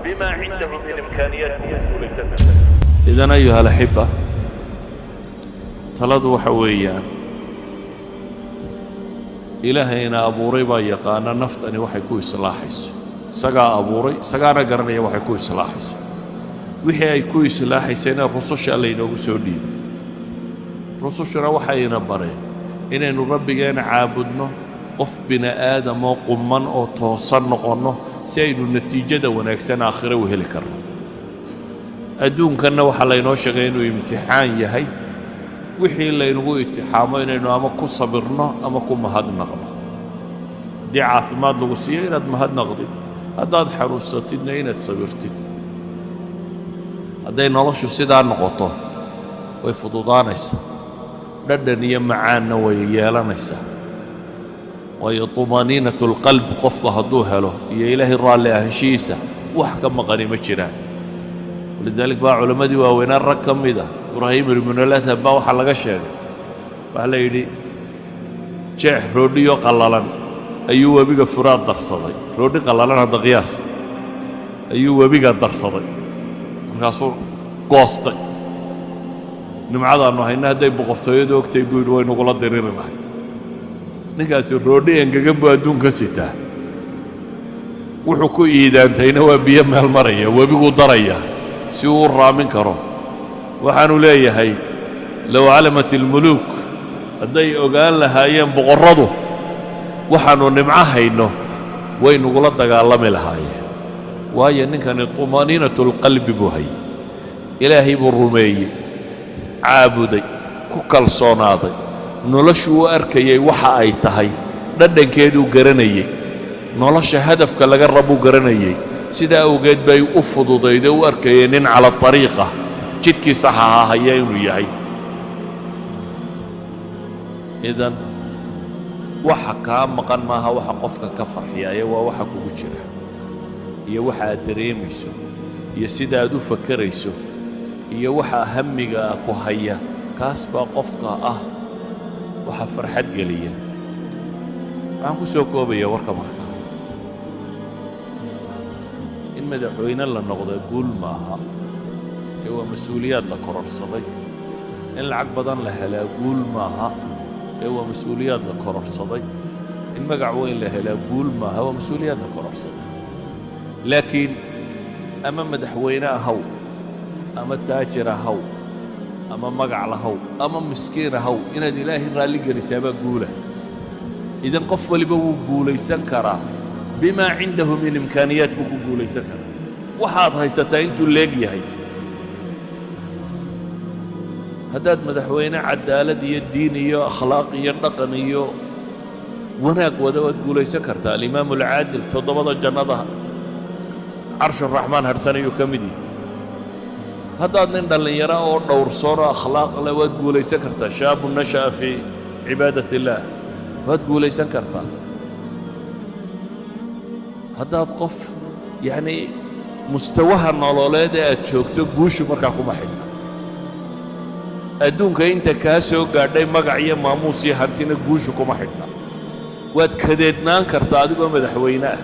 بما عنده من إمكانيات. إذن أيها الأحبة، تلدوا حويا إلهينا أبوري با يقانا نفتني وحيكو إصلاحيس سقا أبوري سقانا قرنيا وحيكو إصلاحيس وحي أيكو إصلاحيسين الرسوش اللي نوغسو دين رسوشنا وحينا برين إنه ربنا عابدنا قف بنا آدم وقمان أو توصل نقرنه سيد النتيجة ونكسن آخره وهل كرم أدون كنا وحلينا شغين وامتحان يهي وحي اللي نقول اتحامين إنه أما كو صبرنا أما كو مهد نغض دي عافمات لغسية إناد مهد نغضد هداد حروستنا إناد صبرتد هداي نلاشو سيدان نغطه ويفضودانيسا ردنيا معانا ويالانيسا ويطمانينة القلب قفض هدوها له يا إلهي الرالي أهشيسة وحكم غنيمة جيران ولذلك بقى علماء دي واوينان ركم ميدا إبراهيم المنولات هبا وحلقة شاك وحلا يدي جيح روديو قلالان أيوه بيقى فراد درصدي رودي قلالان هذا قياس أيوه بيقى درصدي رسول قوستي نمعاد أنه هينا هداي بقفتو يدوك تيبوين وين وقلت ديرين راحت نكاسي رودي انقاقبو أدون كسيتا وحكو إيدان تينا وبيام هالمرية وبيقو ضرية سيور رامين كرو وحانو ليه هاي لو علمت الملوك هداي أقال لها أيام بغرضو وحانو نمعاها إنه وين وقلت دقالمي لها وهي نكان طمانينة القلب بهي إلهي بالرمي عابدي كوكال صوناضي noloshu arkayay waxa ay tahay dhadhankeedu garanayay nolosha hadafka laga rabo garanayay sida awgeed bay u fududayday u arkayeen in ala tariiqa jidkii saxaha haya inuu yahay idan waxa ka maqan maaha waxa qofka ka farxiyay waa waxa kugu jira iyo waxa aad dareemayso iyo sida aad u fakarayso iyo waxa hamiga ku haya kaas baa qofka waxa farxad galiya waxaan ku soo koobaya warka marka in madaxweyne la noqdo guul maaha ee waa mas'uuliyad la kororsaday in lacag badan la helaa guul maaha ee waa mas'uuliyad la kororsaday in magac weyn la helaa guul maaha waa mas'uuliyad la kororsaday laakiin ama madaxweyne ahaw ama taajir ahaw أما مقع لهو أما مسكين هو إن إلهي رالي قريسابا قوله إذن قف لبو قولي سنكرا بما عنده من إمكانيات بكو قولي سنكرا وحاط هاي ستاين تلاقي هاي هداد مدحوين عدالة دي الدينية أخلاقية نقنية وناك ودوات قولي سكرتا الإمام العادل تضبط الجنة عرش الرحمن هرساني يكمدي هذا نندل يرى دور صورة أخلاق لو تقول ليس كرتا شاب نشأ في عبادة الله وتقول ليس كرتا هذا قف يعني مستواها النولاد أتشوكتو بوش مركاكو محل أدونك أنت كاسو قاعدين مقعية ماموسي هرتين بوشكو محل واتكددنان كرتا ديكو مدحويناه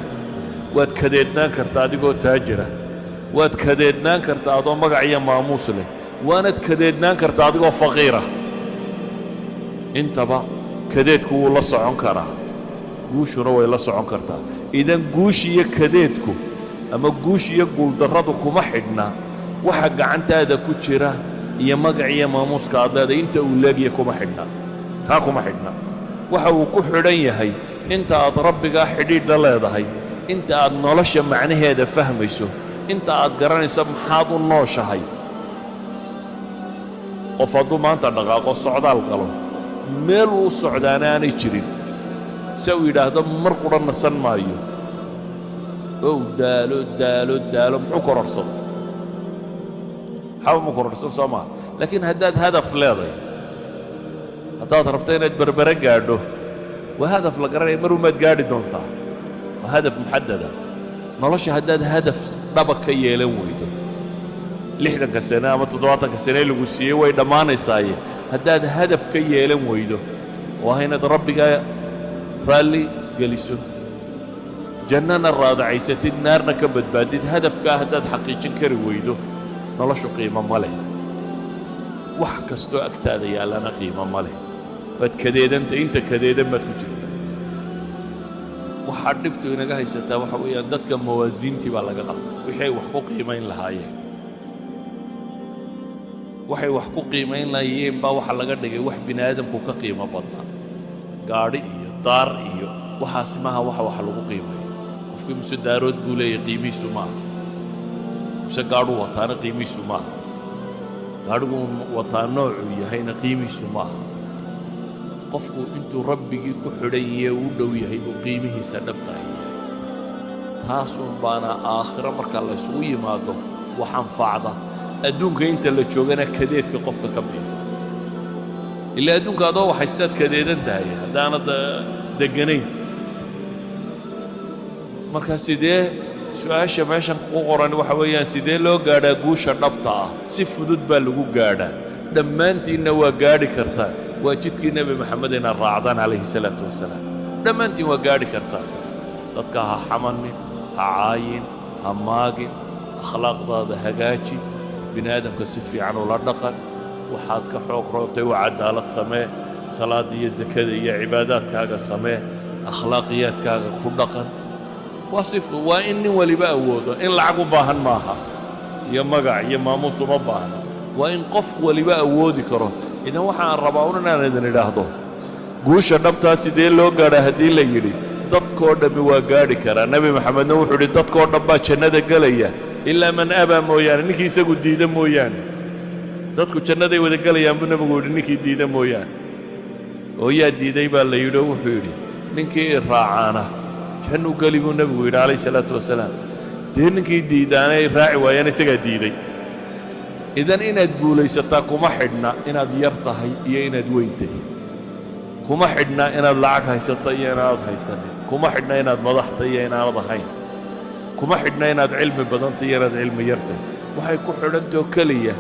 واتكددنان كرتا ديكو تاجره waad kadeednaan kartaa adoo magac iyo maamuus leh waanad kadeednaan kartaa adigoo faqiira intaba kadeedku wuu la socon karaa guushuna way la socon kartaa idan guush iyo kadeedku ama guush iyo guuldarradu kuma xidhna waxa gacantaada ku jira iyo magac iyo maamuuska aadaada inta uu leegiya kuma xidhna taa kuma xidhna waxa uu ku xidhan yahay inta aad rabbiga xidhiidh la leedahay inta aad nolosha macnaheeda fahmayso inta aad garanaysa maxaad u nooshahay qof hadduu maanta dhaqaaqo socdaal galo meel uu socdaana aanay jirin se uu yidhaahdo mar qura nasan maayo ow daalo daalo daalo muxuu kororsaday xaw mu kororsan soo maha laakiin haddaad hadaf leedahay haddaad rabto inaad berbere gaadho waa hadaf la garanaya mar umaad gaadhi doontaa waa hadaf muxadada nolosha haddaad hadaf dhaba ka yeelan weydo 60 sano ama 70 sano lagu siiyay way dhamaanaysaaye haddaad hadaf ka yeelan weydo waa inaad rabbiga raalli geliso jannana raadacaysatid naarna ka badbaadid hadafkaa haddaad xaqiijin kari weydo noloshu qiimo ma leh wax kastoo agtaada yaallana qiimo ma leh waad kadeedantay inta kadeedan baad ku jirtaa waxaa dhibtu inaga haysataa waxa weeyaan dadka mawaasiintii baa laga qalday wixii ay wax ku qiimayn lahaayeen waxay wax ku qiimayn lahaayeen baa waxa laga dhigay wax bini aadamku ka qiimo badnaa gaadhi iyo daar iyo waxaasi maaha waxa lagu qiimayo qofkii mise daarood buu leeyahay qiimihiisu maaha mise gaadhuu wataana qiimihiisu maaha gaadhigu wataa noocuu yahayna qiimihiisu maaha qofku intuu rabbigii ku xidhan yahe u dhow yahay buu qiimihiisa dhabtahay taasuun baana aakhiro marka la isugu yimaado wax anfacda adduunka inta la joogana kadeedka qofka ka biisa ilaa adduunka adoo waxaystaad kadeedan tahay haddaanad degganayn marka sidee su-aasha meeshan ku qoran waxa weeyaan sidee loo gaadhaa guusha dhabta ah si fudud baa lagu gaadhaa dhammaantiinna waa gaadhi kartaa waa jidkii nebi maxamed inaad raacdaan calayhi salaatu wasalaam dhammaantiin waa gaadhi kartaa dadka ha xamanin ha caayin ha maagin akhlaaqdaada hagaaji bini aadamka si fiican ula dhaqan waxaad ka xoog roobtay waa cadaalad samee salaada iyo sakada iyo cibaadaadkaaga samee akhlaaqiyaadkaaga ku dhaqan waa in nin waliba awoodo in lacag u baahan maaha iyo magac iyo maamuus uma baahna waa in qof waliba awoodi karo idan waxaan rabaa un inaan idin idhaahdo guusha dhabtaa sidee loo gaadha haddii la yidhi dadkoo dhammi waa gaadhi karaa nebi maxamedna wuxuu idhi dadkoo dhan baa jannada gelaya ilaa man abaa mooyaane ninkii isagu diida mooyaane dadku jannaday wada gelayaan buu nebigu yidhi ninkii diida mooyaane oo yaa diiday baa la yidhi oo wuxuu yidhi ninkii i raacaana jannu geli buu nebigu yidhi calayhi salaatu wasalaam dee ninkii diidaana ay raaci waayaan isagaa diiday idan inaad guulaysataa kuma xidhna inaad yar tahay iyo inaad weyn tahay kuma xidhna inaad lacag haysata iyo inaanad haysanin kuma xidhna inaad madax tahay iyo inaanad ahayn kuma xidhna inaad cilmi badan tahay iyo inaad cilmi yar tahay waxay ku xidhantao keliya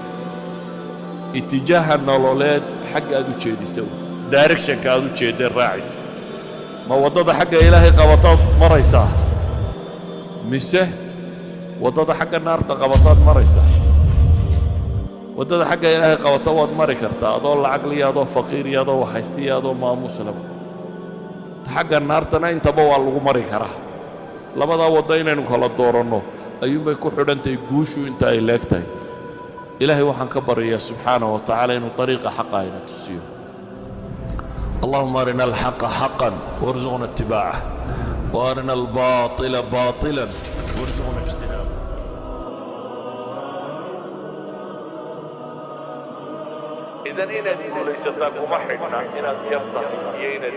itijaaha nololeed xagga aad u jeedisa directionka aad u jeeddeen raacaysa ma waddada xagga ilaahay qabataad maraysaa mise waddada xagga naarta qabataad maraysaa waddada xagga ilaahay qabata waad mari kartaa adoo lacag liya adoo faqiir iyo adoo waxhaysta iyo adoo maamuus laba xagga naartana intaba waa lagu mari karaa labadaa wadda inaynu kala dooranno ayuunbay ku xidhantahay guushu inta ay leeg tahay ilaahay waxaan ka baryayaa subxaanahu wa tacaala inuu طariiqa xaqa ayna tusiyo allahuma arina alxaqa xaqan warzuqna itibaacahu وارنا الباطل باطلا وارزقنا اجتنابه إذا إن دين ليس لكم حكمة إن يفتح إن